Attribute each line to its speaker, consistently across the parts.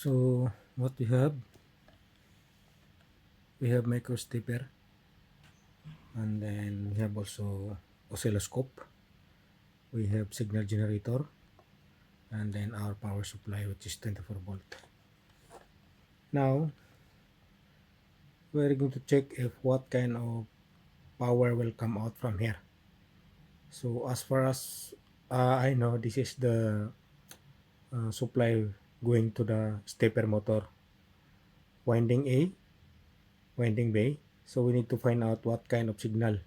Speaker 1: So what we have micro stepper, and then we have also oscilloscope. We have signal generator, and then our power supply, which is 24 volt. Now we're going to check if what kind of power will come out from here. So as far as I know, this is the supply going to the stepper motor, winding A, winding B. So we need to find out what kind of signal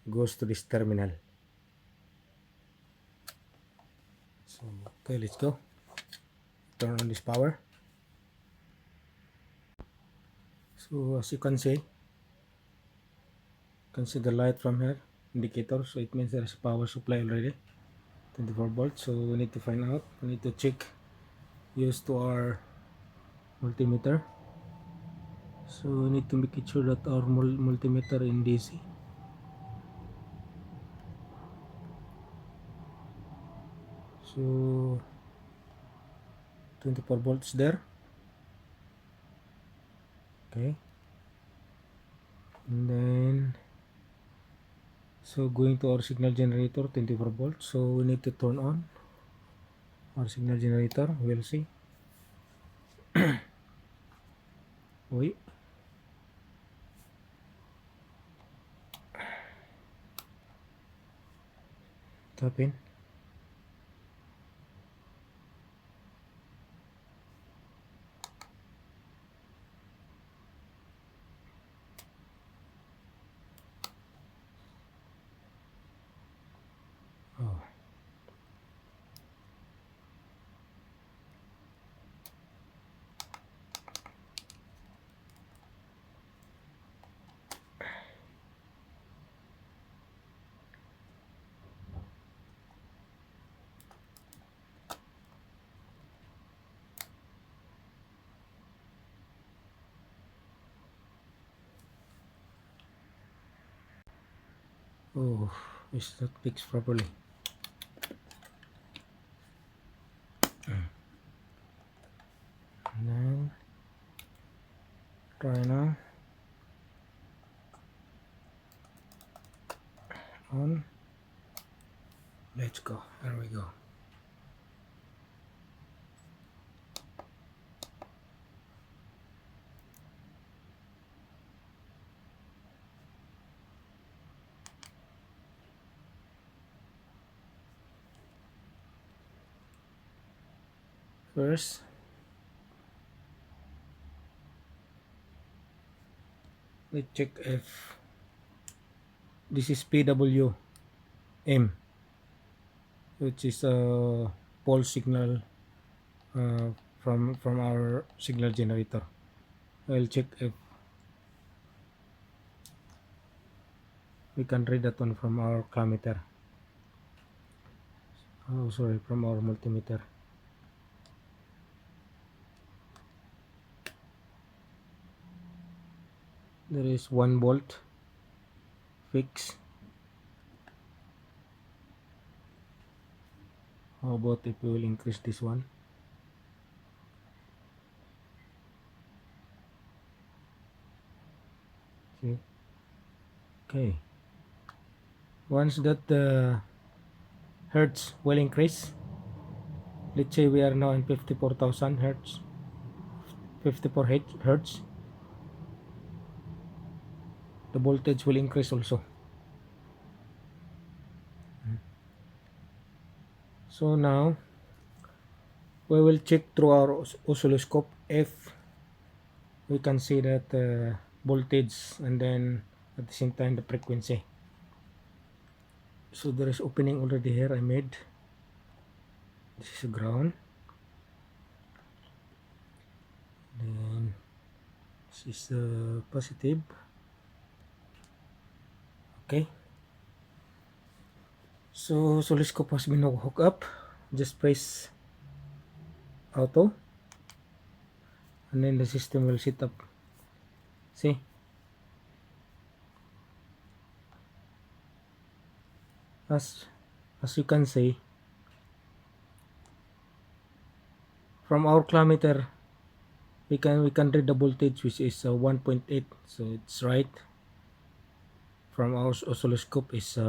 Speaker 1: goes to this terminal. So okay, let's go. Turn on this power. So as you can see the light from here indicator. So it means there is power supply already, 24 volts. So we need to find out. We need to check used to our multimeter. So we need to make it sure that our multimeter in DC. So 24 volts there. Okay. And then so going to our signal generator, 24 volts. So we need to turn on our signal generator. We'll see. Wait. Tap in. Oh. Oh, it's not fixed properly. And then try now. On. Let's go. There we go. First, let's check if this is PWM, which is a pulse signal uh, from our signal generator. I'll check if we can read that one from our clammeter. Oh, sorry, from our multimeter. There is 1 volt fix. How about if we will increase this one? See? Okay. Once that the hertz will increase, let's say we are now in 54,000 hertz, 54 hertz, the voltage will increase also. So now we will check through our oscilloscope if we can see that voltage and then at the same time the frequency. So there is opening already here I made. This is ground, then this is positive. Okay, so oscilloscope has been hooked up. Just press auto and then the system will set up. See, as you can see, From our kilometer, we can read the voltage, which is 1.8. So it's right. From our oscilloscope is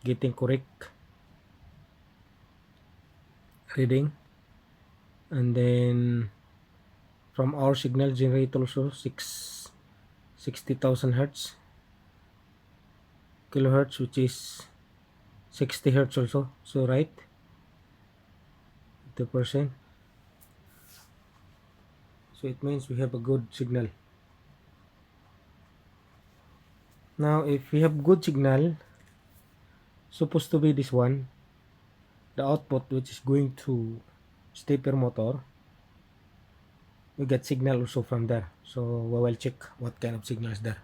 Speaker 1: getting correct reading. And then from our signal generator also 60,000 hertz kilohertz, which is 60 hertz also. So right, 2%. So it means we have a good signal. Now if we have good signal, supposed to be this one, the output, which is going to stepper motor, we get signal also from there. So we will check what kind of signal is there.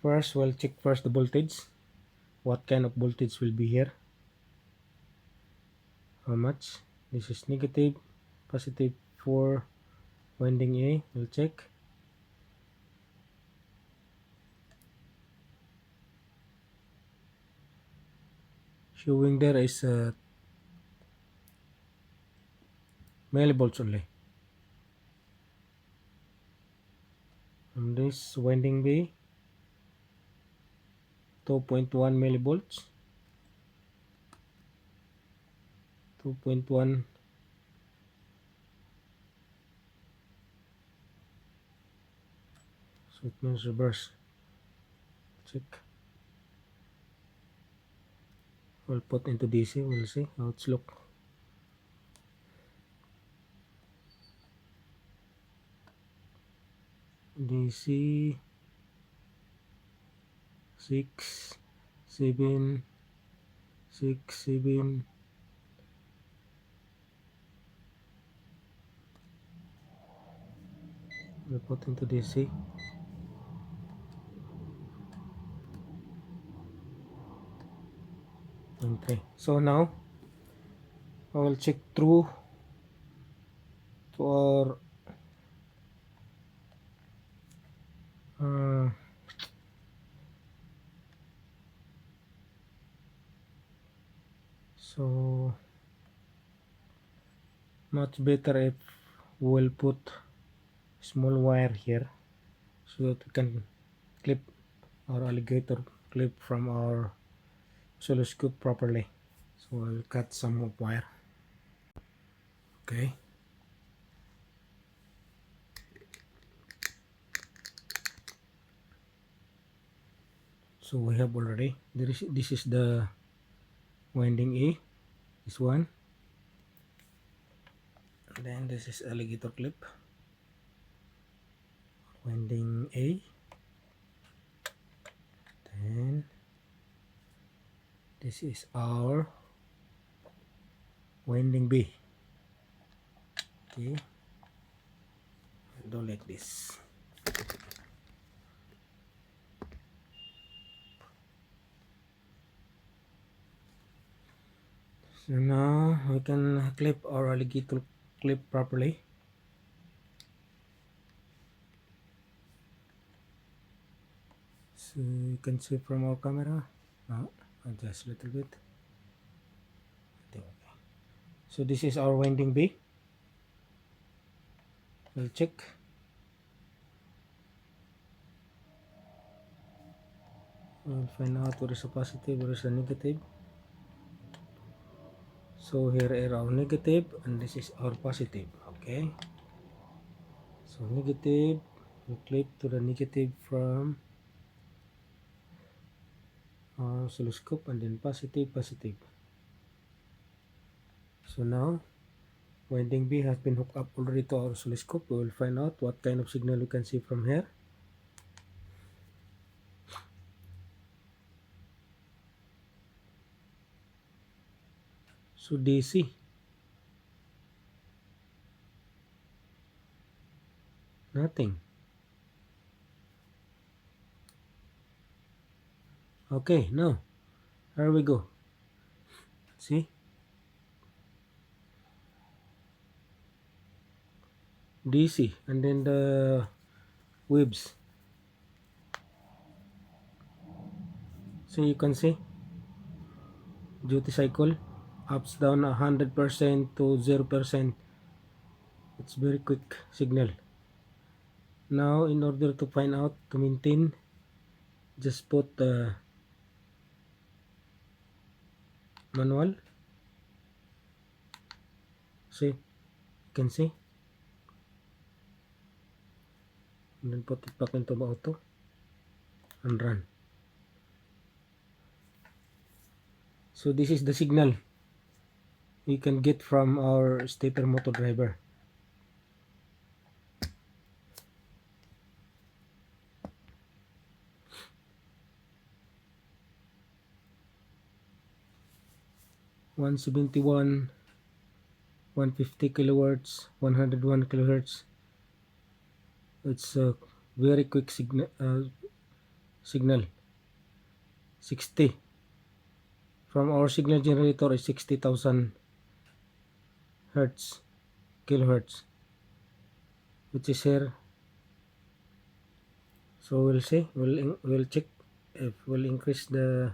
Speaker 1: First we'll check first the voltage, what kind of voltage will be here, how much. This is negative, positive for winding A. We'll check. Showing there is millivolts only. From this winding B, 2.1 millivolts, 2.1. So it means reverse. Check. We'll put into DC. We'll see how it's look. DC 6 7 6 7. We'll put into DC. And 3. So now I will check through to our so much better if we'll put small wire here so that we can clip our alligator clip from our oscilloscope properly. So I'll cut some of wire. Okay. So we have already, this is the winding A, this one. And then this is alligator clip, winding A. Then this is our winding B. Okay, I'll do like this. So now we can clip our alligator clip properly. So you can see from our camera. Now adjust a little bit. Okay. So this is our winding B. We'll check. We'll find out what is a positive, what is a negative. So here is our negative and this is our positive. Okay. So negative, we clip to the negative from our oscilloscope, and then positive, positive. So now winding B has been hooked up already to our oscilloscope. We will find out what kind of signal we can see from here. So DC, nothing. Okay, now here we go. See, DC, and then the waves. So you can see duty cycle ups down 100% to 0%. It's very quick signal. Now in order to find out to maintain, just put the manual. See, you can see, and then put it back into auto and run. So this is the signal you can get from our stepper motor driver. One 71, 150 kilohertz, 101 kilohertz. It's a very quick signal. 60 from our signal generator is 60,000 hertz, kilohertz, which is here. So we'll see, we'll check if we'll increase the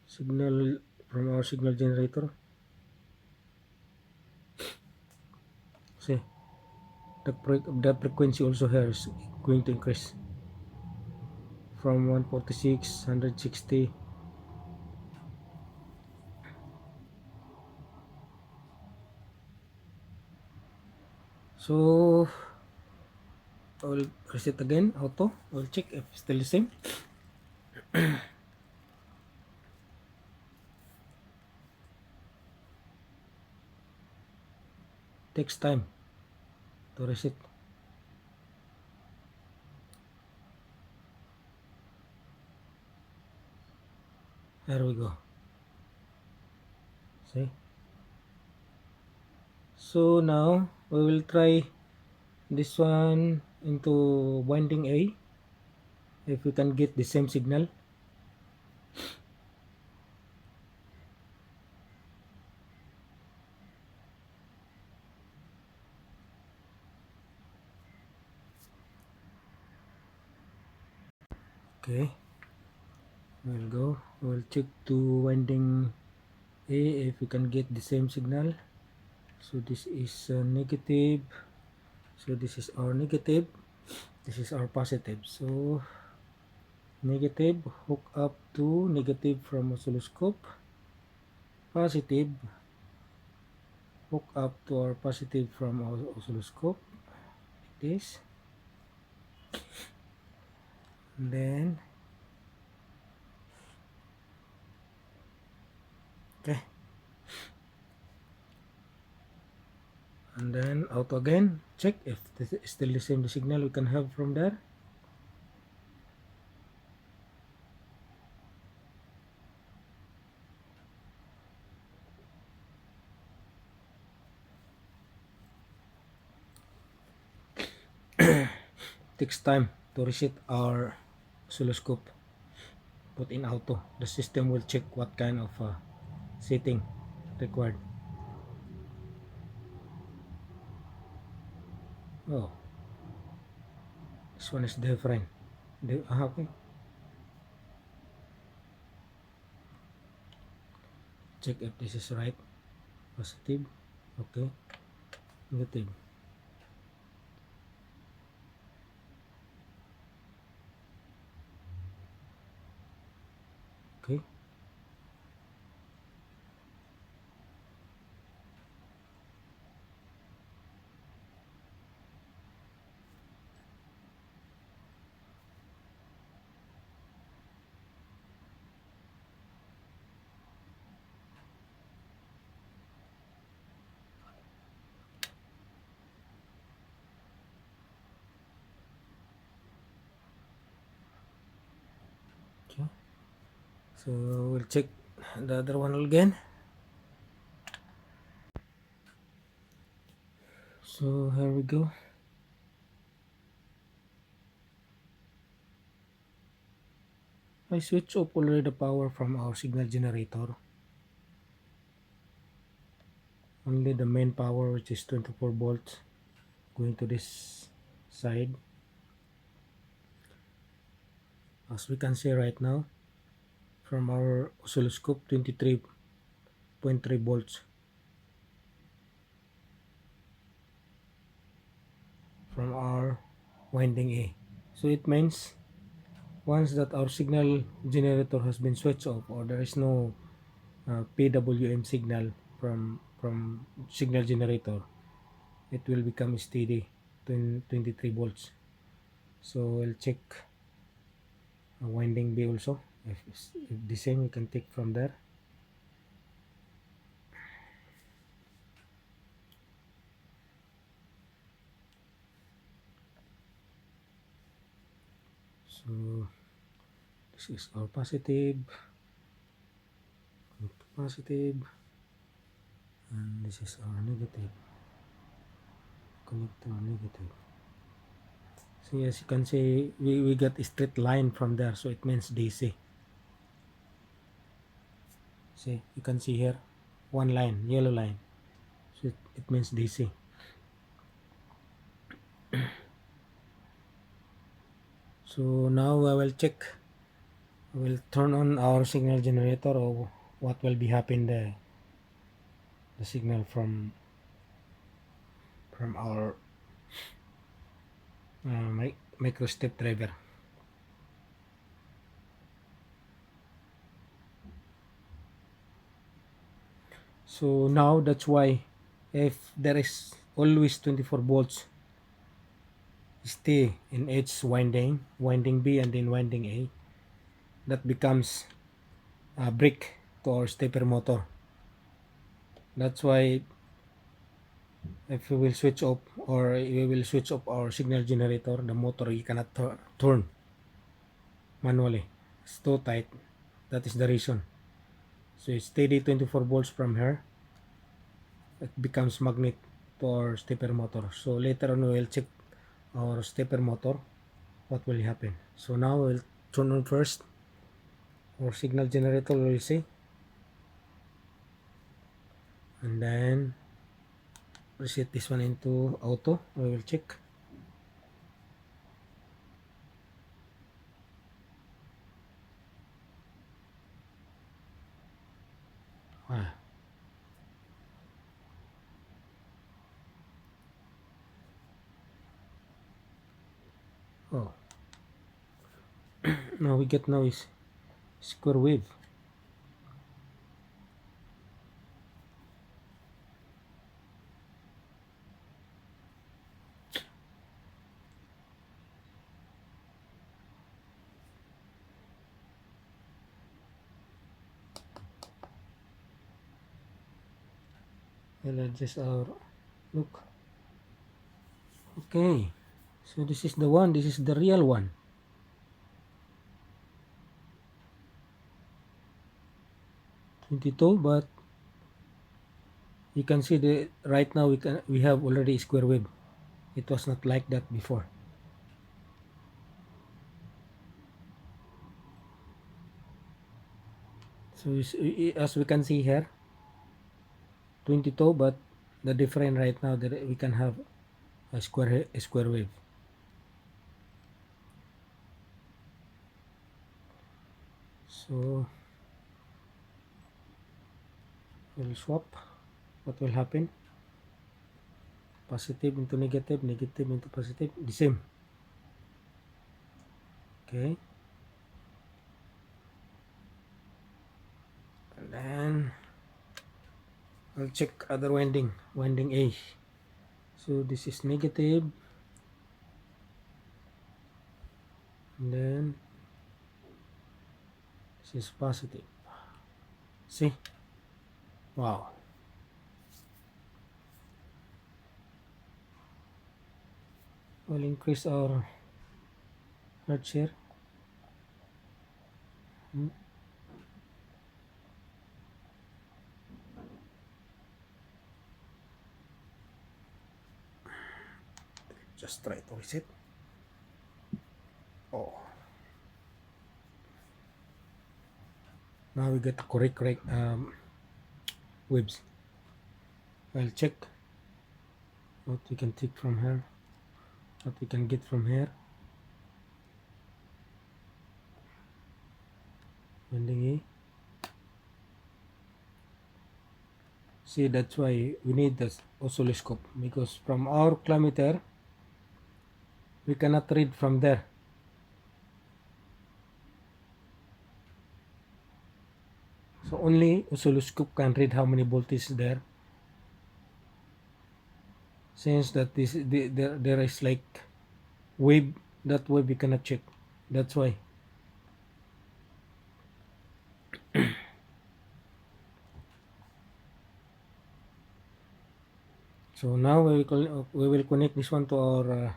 Speaker 1: signal from our signal generator. See, the frequency also here is going to increase from 146, 160. So I will reset again auto. We'll check if it's still the same. Takes time to reset. There we go. See, so now we will try this one into winding A, if we can get the same signal. Okay, we'll check to winding A if we can get the same signal. So this is negative, so this is our negative, this is our positive. So negative hook up to negative from oscilloscope, positive hook up to our positive from our oscilloscope, like this. And then okay, and then auto again, check if this is still the same the signal we can have from there. Takes time to reset our oscilloscope. Put in auto, the system will check what kind of setting required. Oh, this one is different. Okay, check if this is right. Positive, okay, negative. Okay, okay. So we'll check the other one again. So here we go. I switch off already the power from our signal generator. Only the main power, which is 24 volts, going to this side. As we can see right now, from our oscilloscope, 23.3 volts from our winding A. So it means once that our signal generator has been switched off, or there is no PWM signal from signal generator, it will become steady 23 volts. So we'll check winding B also. If the same, we can take from there. So this is our positive, positive, and this is our negative, connect to our negative. So as you can see, we got a straight line from there, so it means DC. See, you can see here, one line, yellow line, so it means DC. So now I will check, I will turn on our signal generator, or what will be happen the signal from our micro step driver. So now that's why if there is always 24 volts stay in each winding B and then winding A, that becomes a brake to our stepper motor. That's why if we will switch off, or we will switch off our signal generator, the motor you cannot turn manually. It's too tight. That is the reason. So it's steady 24 volts from here. It becomes magnet to our stepper motor. So later on we will check our stepper motor, what will happen. So now we'll turn on first our signal generator, we'll see, and then reset this one into auto. We will check. Ah. Oh, now we get noise, square wave. We'll adjust our look. Okay, so this is the one, this is the real one. 22, but you can see the right now we have already square wave. It was not like that before. So as we can see here, 22, but the difference right now that we can have a square wave. So we'll swap. What will happen? Positive into negative, negative into positive, the same. Okay, and then I'll check other winding A. So this is negative, and then this is positive. See? Wow. We'll increase our hertz here. Just try to reset. Oh. Now we get the correct waves. I'll check what we can take from here, what we can get from here. winding A. See, that's why we need the oscilloscope, because from our kilometer we cannot read from there. So only oscilloscope can read how many voltage is there. Since that there is like wave, that wave we cannot check. That's why. So now we will connect this one to our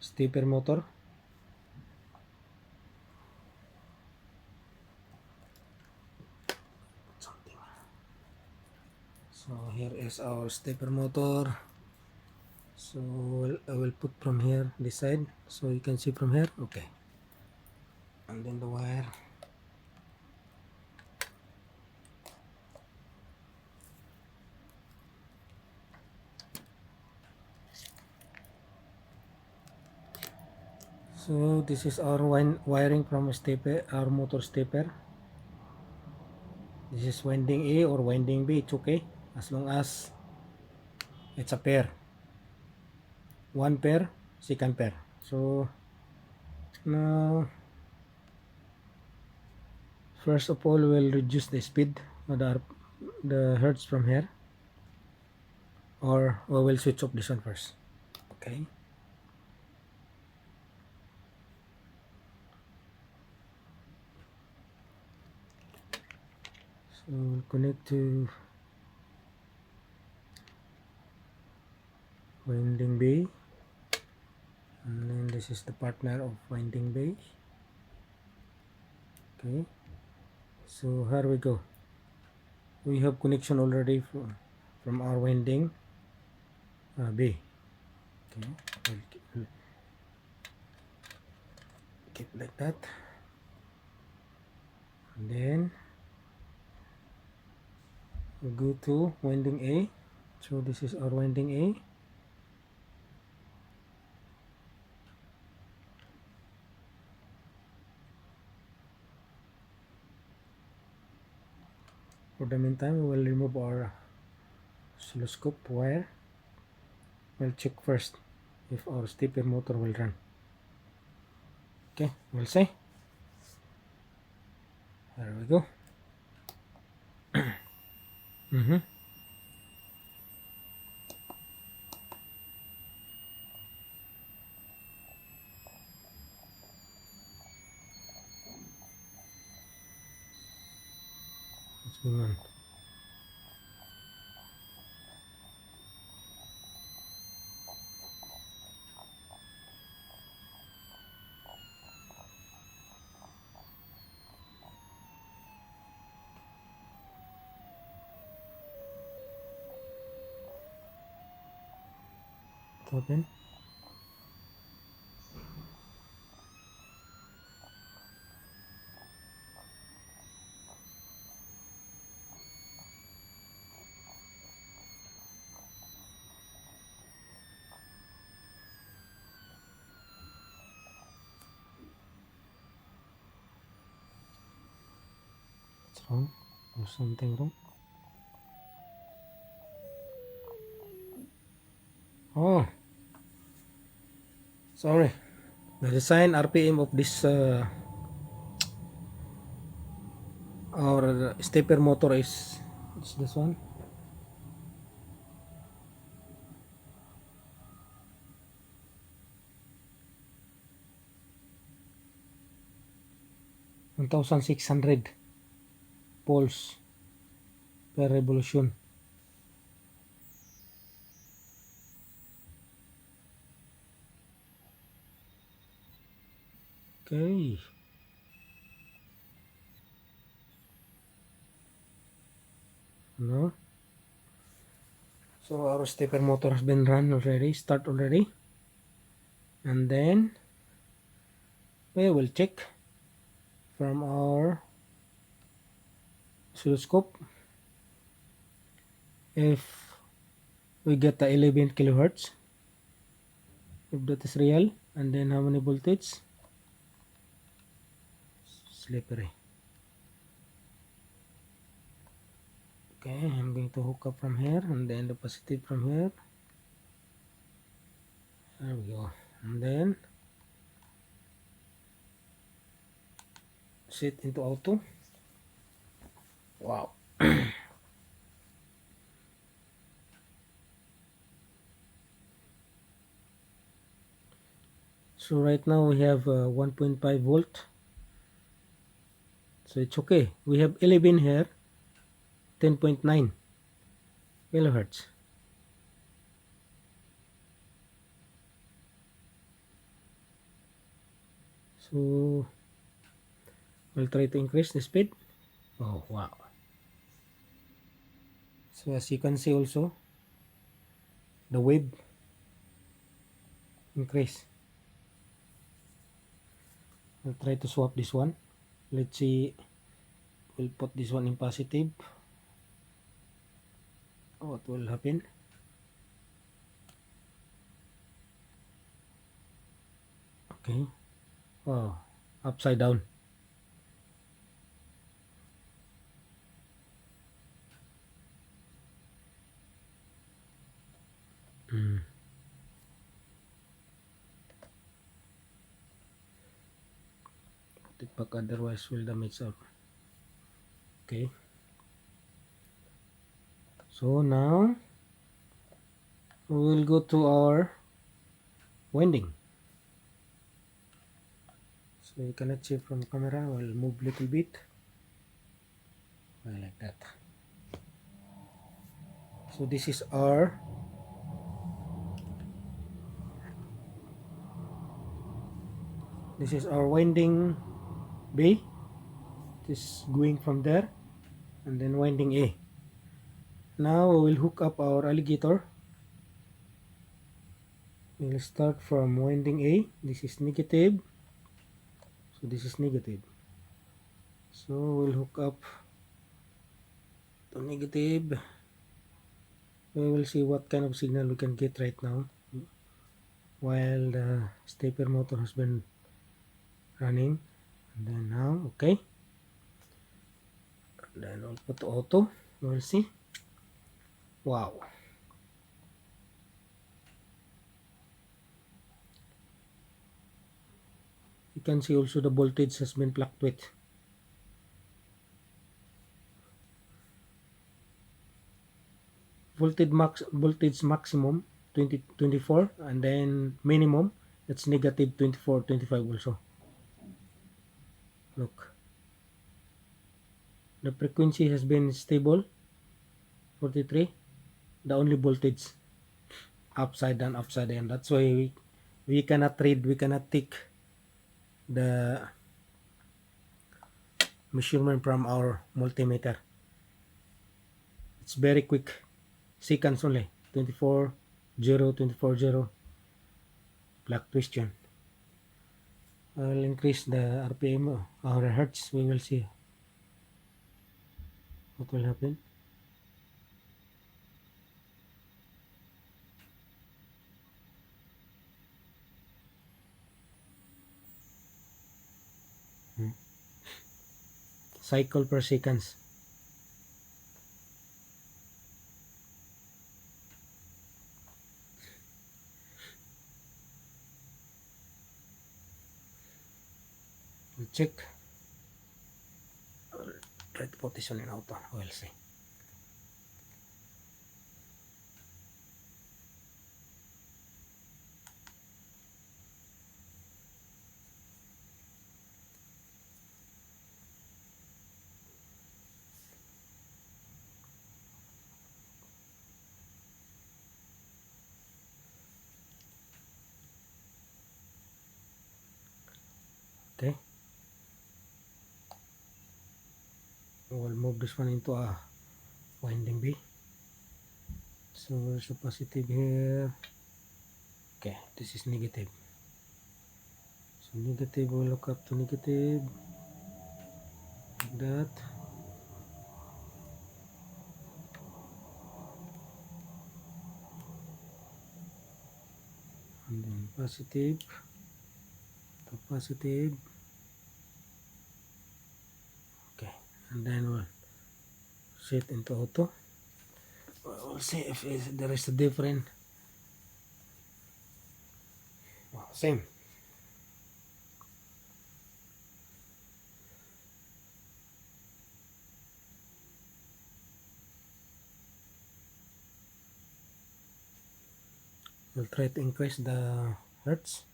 Speaker 1: stepper motor. So here is our stepper motor. So I will put from here this side, so you can see from here. Okay, and then the wire. So this is our wiring from a stepper, our motor stepper. This is winding A or winding B, it's okay as long as it's a pair. One pair, second pair. So now first of all we'll reduce the speed of the hertz from here, or we will switch off this one first. Okay. So we'll connect to winding bay, and then this is the partner of winding bay. Okay, so here we go. We have connection already from our winding bay. Okay, we'll keep like that, and then we go to winding A. So this is our winding A. For the meantime, we will remove our oscilloscope wire. We'll check first if our stepper motor will run. Okay, we'll see. There we go. What's going on? Open. What's wrong? There's something wrong. Oh, sorry. The design RPM of this our stepper motor is this one. (1,600) poles per revolution. Okay. No. So our stepper motor has been run already, start already. And then we will check from our oscilloscope if we get the 11 kilohertz, if that is real, and then how many voltage. Slippery. Okay, I'm going to hook up from here and then the positive from here. There we go. And then set into auto. Wow. So right now we have 1.5 volt. So it's okay. We have 11 here, 10.9 kilohertz. So we'll try to increase the speed. Oh wow. So as you can see also, the wave increase. We'll try to swap this one. Let's see. We'll put this one in positive. What will happen? Okay. Oh, upside down. Mm. Put it back, otherwise will damage our. Okay. So now we will go to our winding. So you cannot see from camera. We'll move little bit. Like that. So this is our winding B. This going from there and then winding A. Now we will hook up our alligator. We'll start from winding A. This is negative. So this is negative. So we'll hook up to negative. We will see what kind of signal we can get right now while the stepper motor has been running. And then now, okay. And then we'll put auto. We'll see. Wow. You can see also the voltage has been fluctuate. Voltage maximum 24, and then minimum it's negative 24, 25 also. Look, the frequency has been stable 43. The only voltage upside down, upside down. That's why we cannot read, we cannot take the measurement from our multimeter. It's very quick, seconds only. 24 0, 24 0 fluctuation. I'll increase the RPM or hertz. We will see what will happen. Cycle per seconds. We'll check. I'll try to put this one in auto. We'll see. Okay. We'll move this one into a winding B. So where's the positive here? Okay, this is negative. So negative, we'll look up to negative. Like that. And then positive to positive. Okay, and then we'll Set into auto. We'll see if there is a different. Wow, same. We'll try to increase the hertz.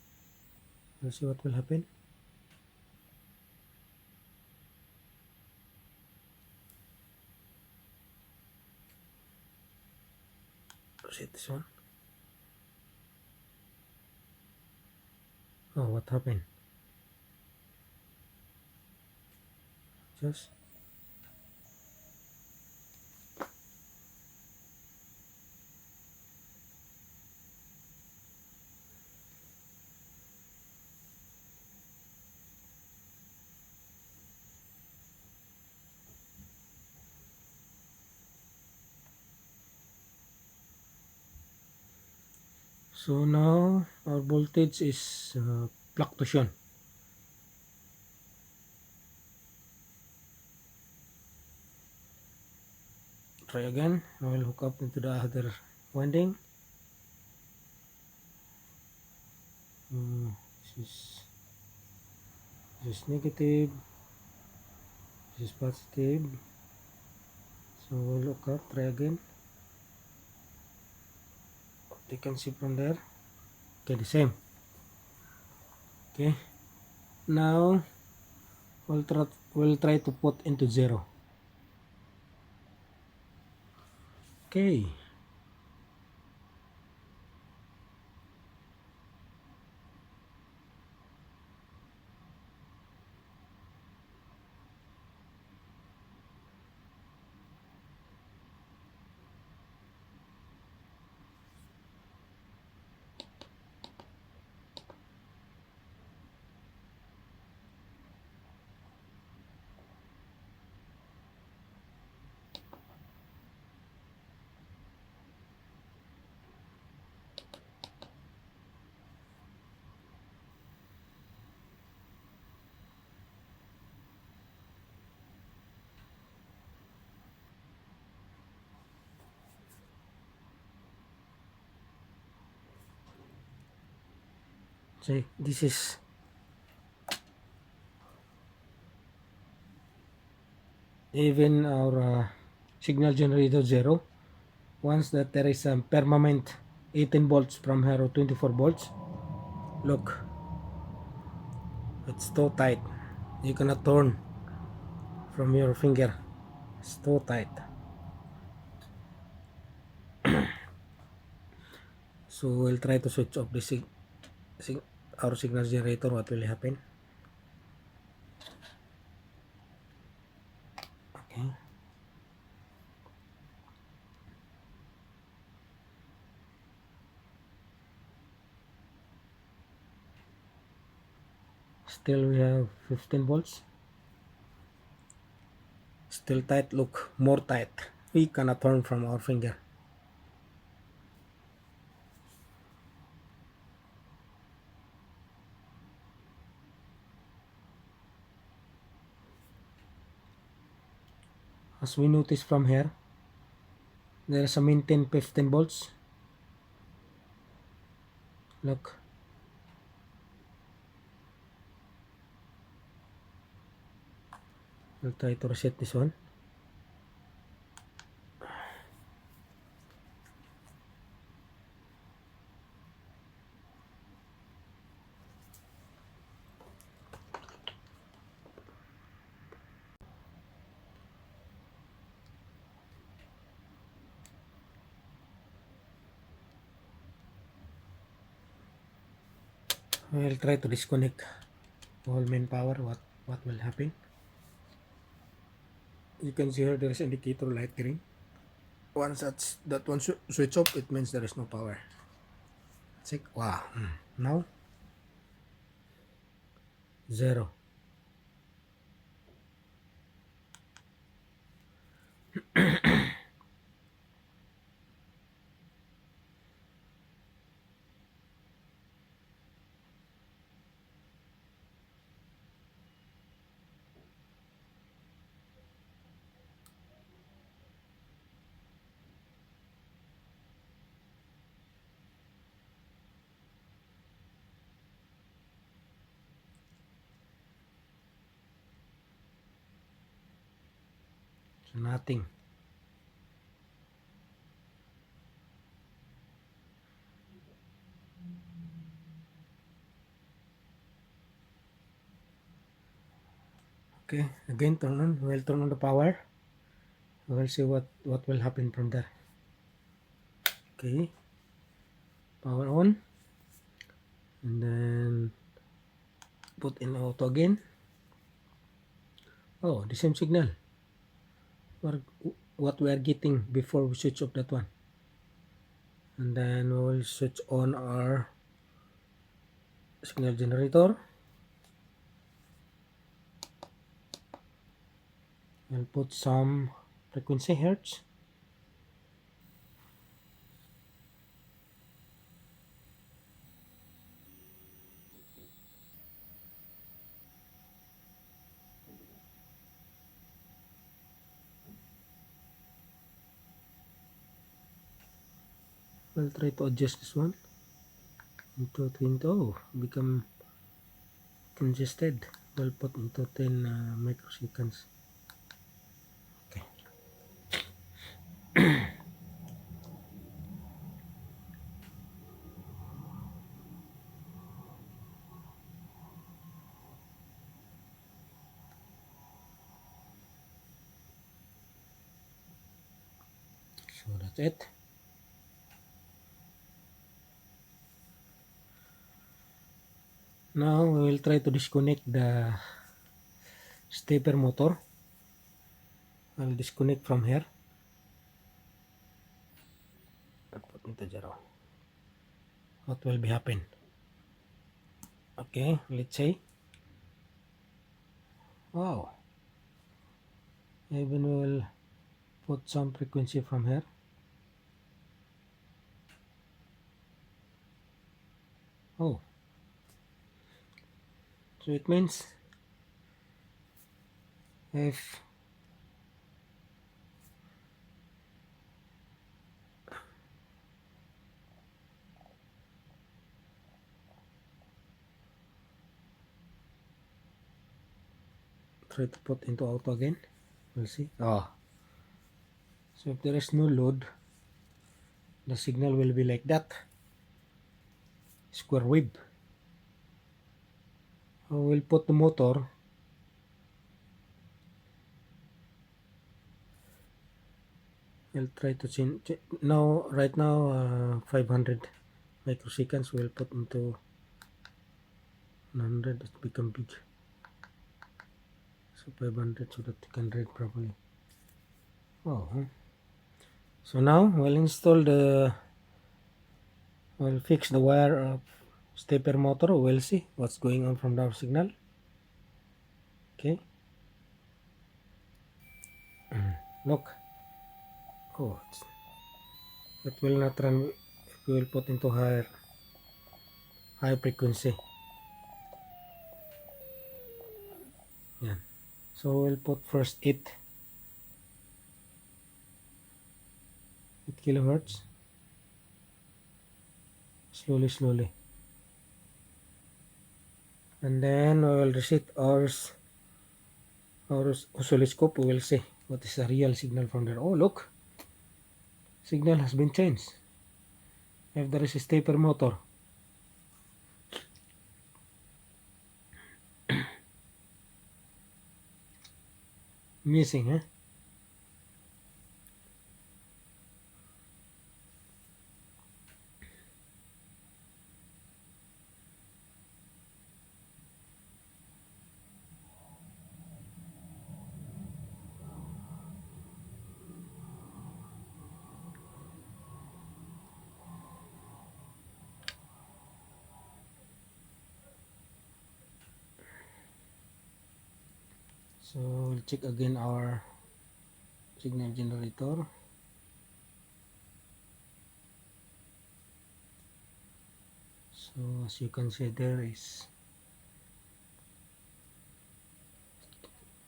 Speaker 1: We'll see what will happen. Set this one. Oh, what happened? Just so now our voltage is fluctuation. Try again. I will hook up into the other winding. This is negative. This is positive. So we'll look up. Try again. You can see from there. Okay, the same. Okay. Now we'll try to put into 0. Okay. See, this is even our signal generator 0. Once that there is a permanent 18 volts from here or 24 volts, look, it's too tight. You cannot turn from your finger. It's too tight. So we'll try to switch off the our signal generator. What will happen? Okay. Still we have 15 volts. Still tight. Look, more tight. We cannot turn from our finger. As we notice from here, there is a maintain 15 volts. Look. We'll try to reset this one. We'll try to disconnect all main power. What will happen? You can see here there is indicator light green. Once that one switch off, it means there is no power. Check. Wow. Now 0. So nothing. Okay, again turn on. We'll turn on the power. We'll see what will happen from there. Okay, power on, and then put in auto again. Oh, the same signal. What we are getting before we switch off that one. And then we'll switch on our signal generator. We'll put some frequency hertz. We'll try to adjust this one into 20. Oh, become congested. We'll put into 10 microseconds. Okay. So that's it. Now we will try to disconnect the stepper motor. I'll disconnect from here. I'll put into 0. What will be happen? Okay, let's say. Wow. Even we'll put some frequency from here. Oh. So it means if try to put into auto again, we'll see. Oh, so if there is no load, the signal will be like that, square wave. We'll put the motor. I'll try to change now. Right now 500 microseconds. We'll put into 100. It's become big, so 500 so that you can read properly. Oh, so now we'll fix the wire of stepper motor. We'll see what's going on from our signal. Okay. Look. Oh, it will not run if we will put into high frequency. Yeah. So we'll put first 8 kilohertz. Slowly. And then we will reset our oscilloscope. We will see what is the real signal from there. Oh, look. Signal has been changed. If there is a stepper motor. Missing, huh? So we'll check again our signal generator. So as you can see, there is,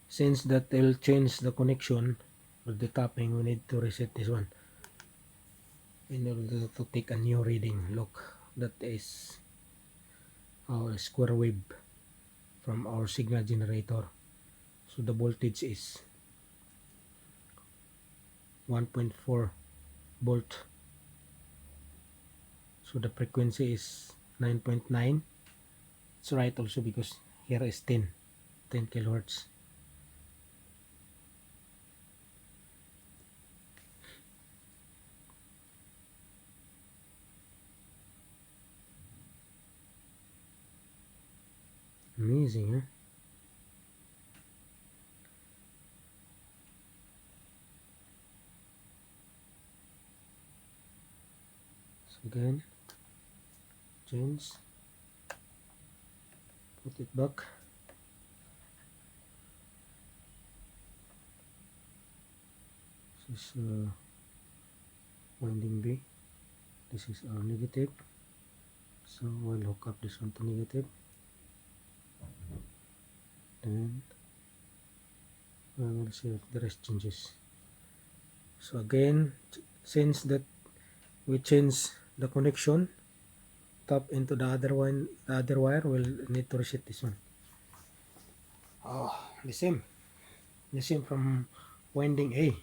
Speaker 1: since that will change the connection with the tapping, we need to reset this one in order to take a new reading. Look, that is our square wave from our signal generator. So the voltage is 1.4 volt. So the frequency is 9.9. It's right also because here is 10 kilohertz. Amazing, huh? So again, change, put it back. This is winding B. This is our negative. So we'll hook up this one to negative. Then we will see if the rest changes. So again, since that we change the connection, tap into the other one, the other wire, we'll need to reset this one. Oh, the same from winding A.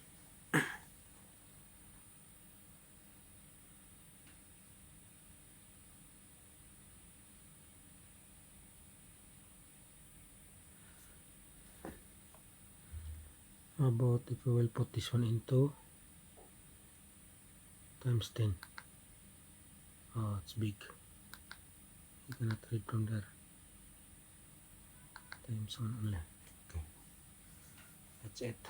Speaker 1: How about if we will put this one into times 10? Oh, it's big. You cannot read from there. Times 1 only. Okay, that's it.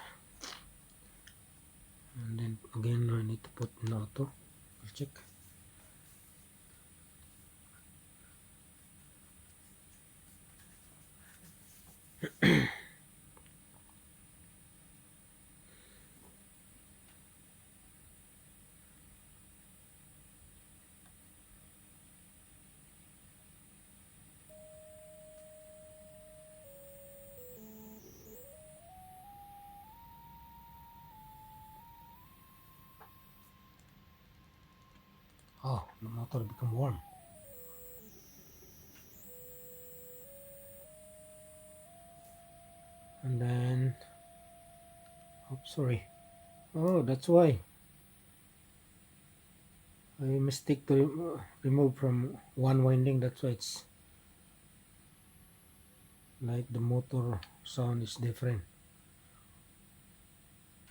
Speaker 1: And then again, I need to put in auto. We'll check. Oh, the motor become warm. And then, oh, sorry. Oh, that's why I mistake to remove from one winding. That's why it's like the motor sound is different.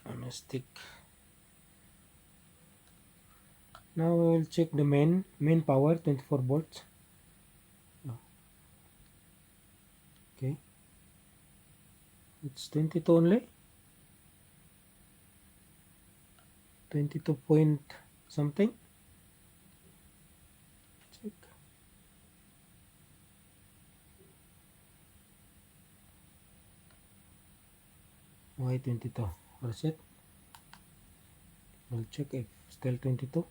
Speaker 1: I mistake. Now we will check the main power 24 volts. Oh, okay, it's 22 only. 22 point something. Check. Why 22? Reset. We'll check if still 22.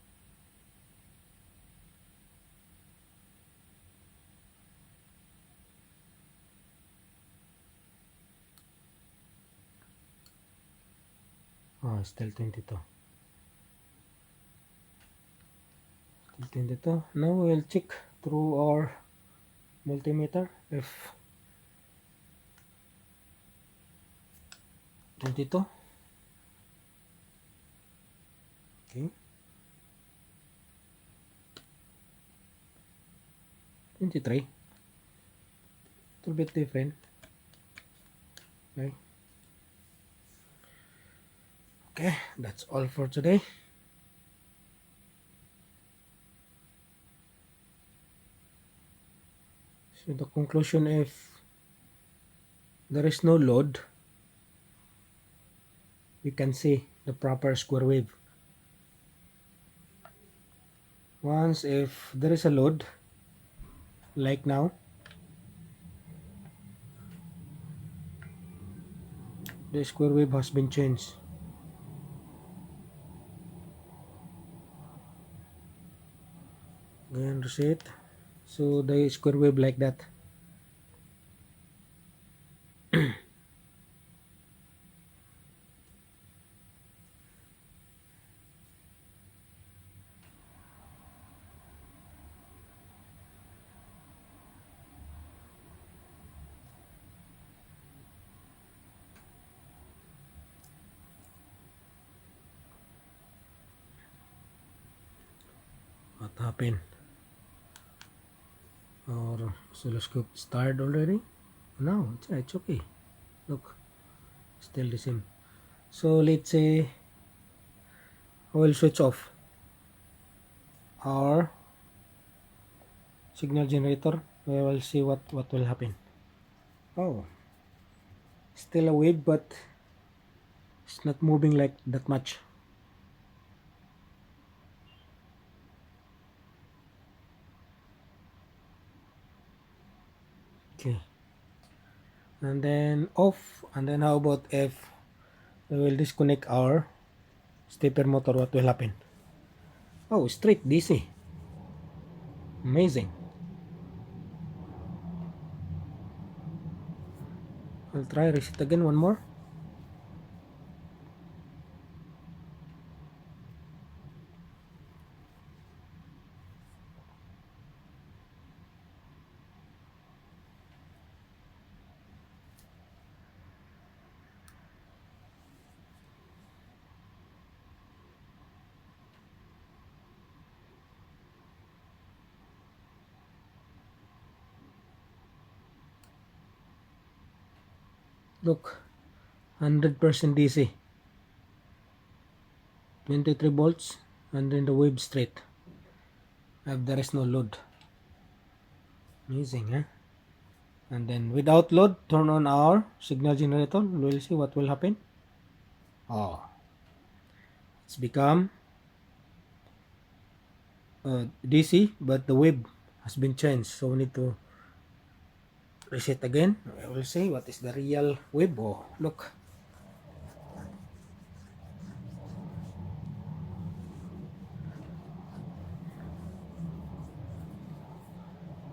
Speaker 1: Oh, still 22. Still 22. Now we'll check through our multimeter if 22. Okay. 23. Little bit different. Okay. Okay, that's all for today. So the conclusion, if there is no load, we can see the proper square wave. Once if there is a load, like now, the square wave has been changed. Again, reset. So the square wave like that. happened? Our oscilloscope started already? No, it's okay. Look, still the same. So let's say I will switch off our signal generator. We will see what will happen. Oh, still a wave, but it's not moving like that much. Okay, and then off. And then how about if we will disconnect our stepper motor? What will happen? Oh, straight DC. Amazing. I'll try reset again one more. Look, 100% DC, 23 volts, and then the wave straight. There is no load. Amazing, huh? And then without load, turn on our signal generator. We'll see what will happen. Oh, it's become DC, but the wave has been changed. So we need to reset again. We'll see what is the real wave. Oh, look.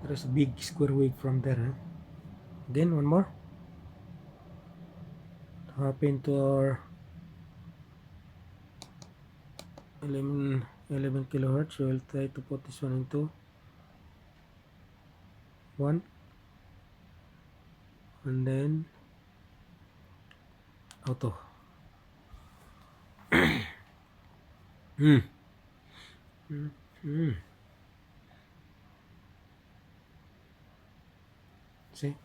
Speaker 1: There's a big square wave from there. Huh? Again, one more. What happened to our 11 kilohertz? So we'll try to put this one into 1. And then auto. Hmm. Hmm. Hmm. See,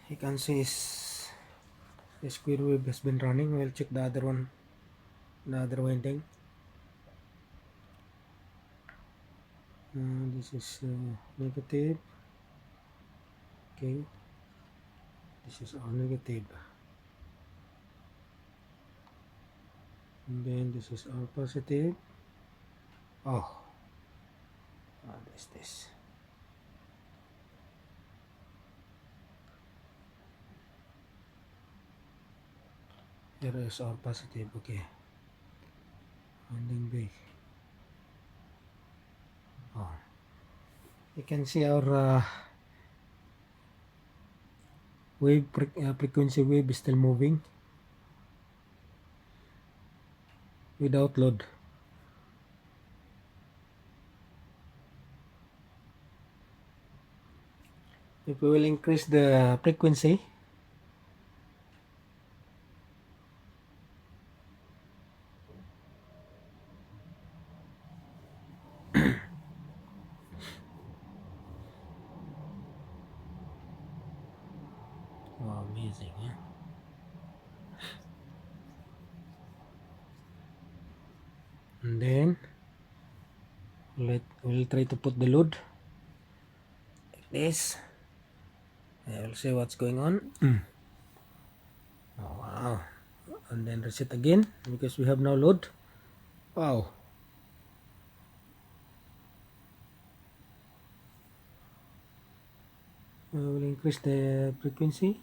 Speaker 1: you can see the square wave has been running. We'll check the other one, the other winding. This is negative. Okay, this is our negative, and then this is our positive. Oh, what is this? Here is our positive. Okay, winding B. Oh, you can see our frequency wave is still moving without load. If we will increase the frequency, oh, amazing, yeah. And then we'll try to put the load like this. We'll see what's going on. Oh, wow. And then reset again because we have no load. Wow. We will increase the frequency.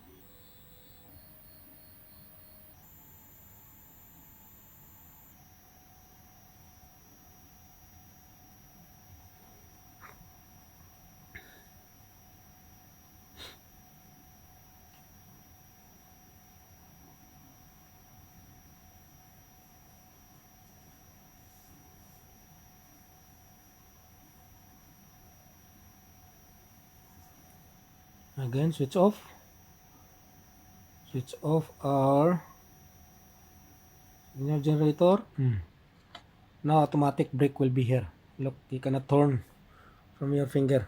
Speaker 1: Again, switch off. Switch off our signal generator. Now automatic brake will be here. Look, you cannot turn from your finger.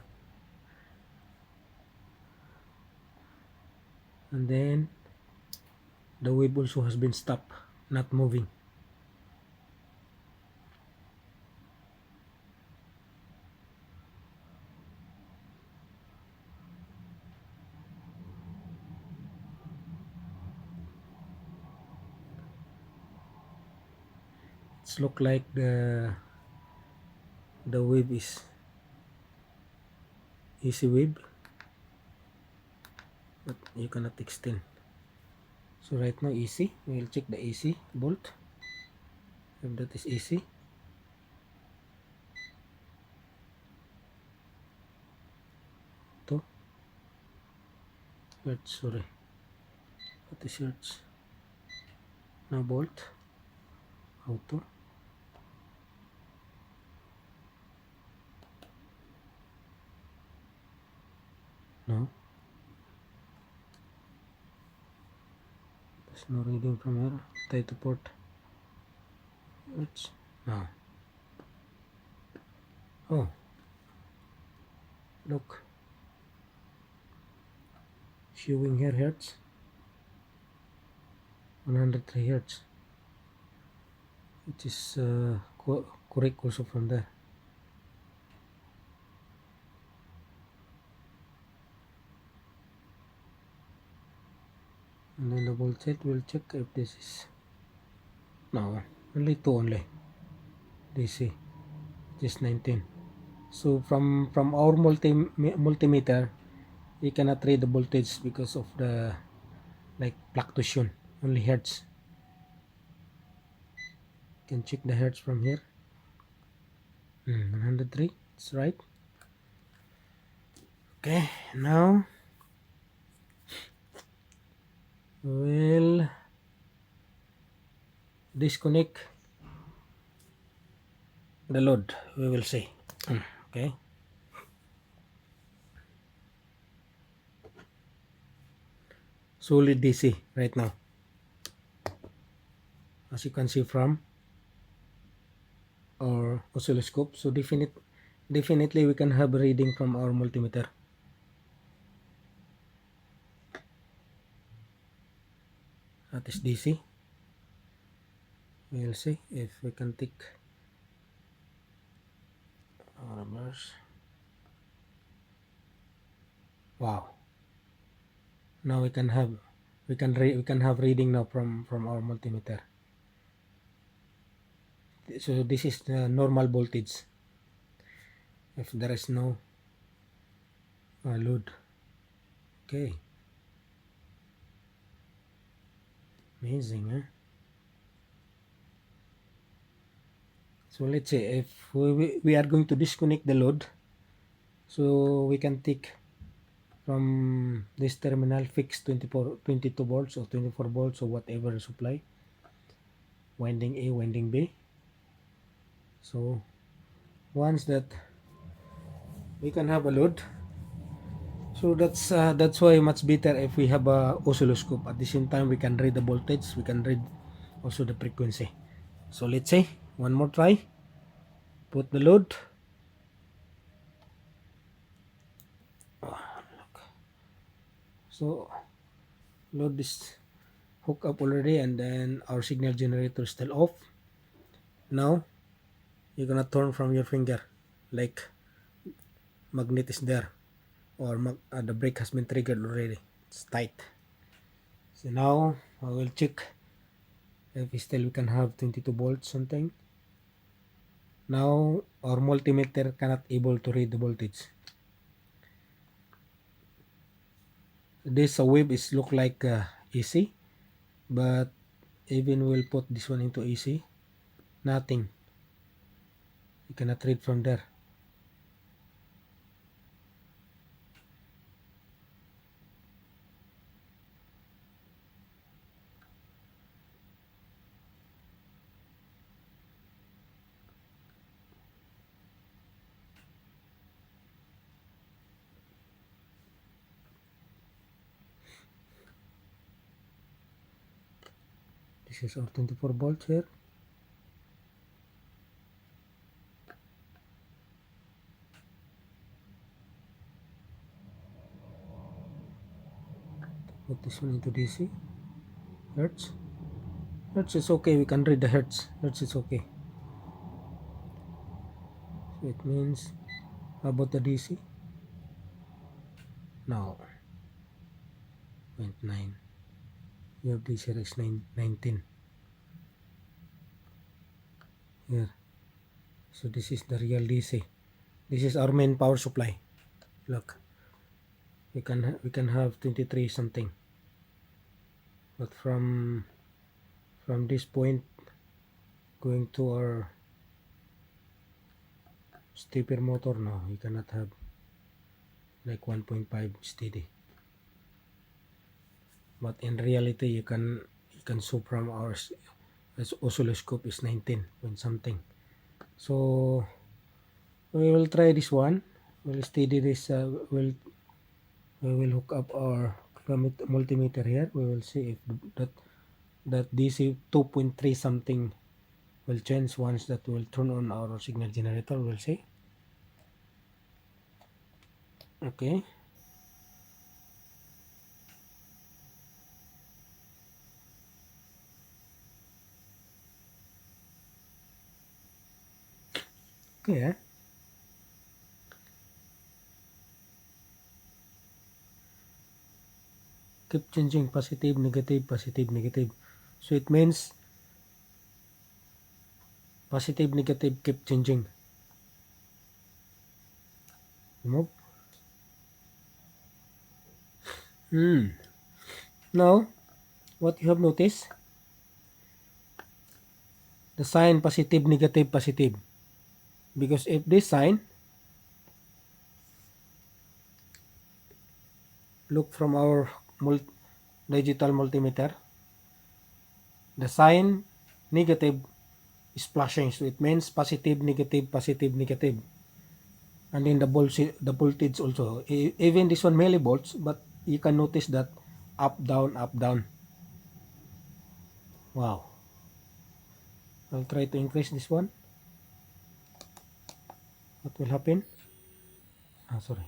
Speaker 1: And then the wave also has been stopped, not moving. It's look like the wave is easy wave, but you cannot extend. So right now easy. We will check the AC bolt. If that is easy. 2 hertz, sorry. What is hertz? Now bolt. Auto. No. There's no reading from here. Tie to port. Hertz. No. Oh. Look. Showing here hertz. 103 hertz. Which is correct also from there. And then the voltage will check if this is no, only 2 only DC, just 19. So from our multimeter we cannot read the voltage because of the like fluctuation, only hertz. You can check the hertz from here. 103, it's right. Okay, now we'll disconnect the load, we will see. Okay, solid DC right now, as you can see from our oscilloscope. So definitely we can have a reading from our multimeter. That is DC. We'll see if we can take our numbers. Wow, now we can have reading now from our multimeter. So this is the normal voltage if there is no load. Okay, amazing, huh? So let's say if we are going to disconnect the load, so we can take from this terminal fixed 22 volts or 24 volts or whatever supply, winding A, winding B. So once that we can have a load, so that's why much better if we have a oscilloscope. At the same time we can read the voltage, we can read also the frequency. So let's say one more try, put the load. So load is hooked up already, and then our signal generator is still off. Now you're gonna turn from your finger like magnet is there, or the brake has been triggered already, it's tight. So now I will check if still we can have 22 volts something. Now our multimeter cannot able to read the voltage. This wave is look like AC, but even we'll put this one into AC, nothing, you cannot read from there. This is our 24 volts here. this one into DC. Hertz. Hertz is okay. We can read the hertz. Hertz is okay. So it means, how about the DC? No. 0.9. You have DC is 19 here. So this is the real DC. This is our main power supply. Look, we can have 23 something, but from this point going to our stepper motor, no, you cannot have like 1.5 steady. But in reality, you can show from our oscilloscope is 19 point something. So we will try this one. We'll steady this. We will hook up our multimeter here. We will see if that DC 2.3 something will change once that will turn on our signal generator. We'll see. Okay. Okay. Keep changing, positive, negative, positive, negative. So it means positive, negative, keep changing. Remove. Now, what you have noticed? The sign positive, negative, positive. Because if this sign, look from our digital multimeter, the sign negative is flashing. So it means positive, negative, positive, negative. And then the voltage also. Even this one millivolts, but you can notice that up, down, up, down. Wow. I'll try to increase this one. What will happen? Sorry.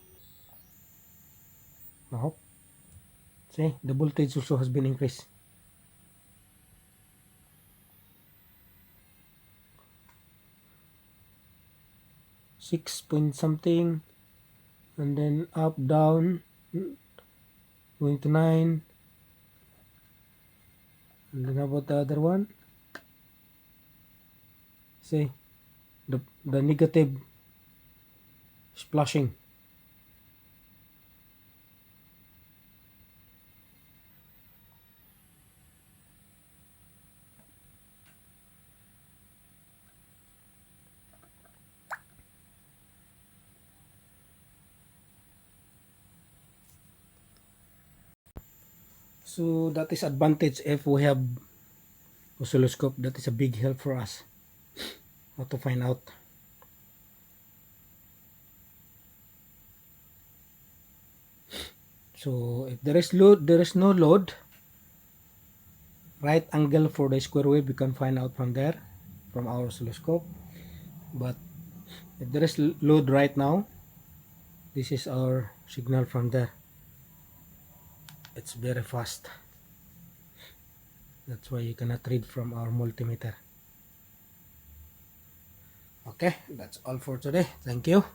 Speaker 1: Now, see, the voltage also has been increased. 6 point something, and then up, down, going to 9. And then how about the other one? See, the negative is flashing. So that is advantage if we have oscilloscope. That is a big help for us how to find out. So if there is no load, right angle for the square wave, we can find out from there, from our oscilloscope. But if there is load right now, this is our signal from there. It's very fast. That's why you cannot read from our multimeter. Okay, that's all for today. Thank you.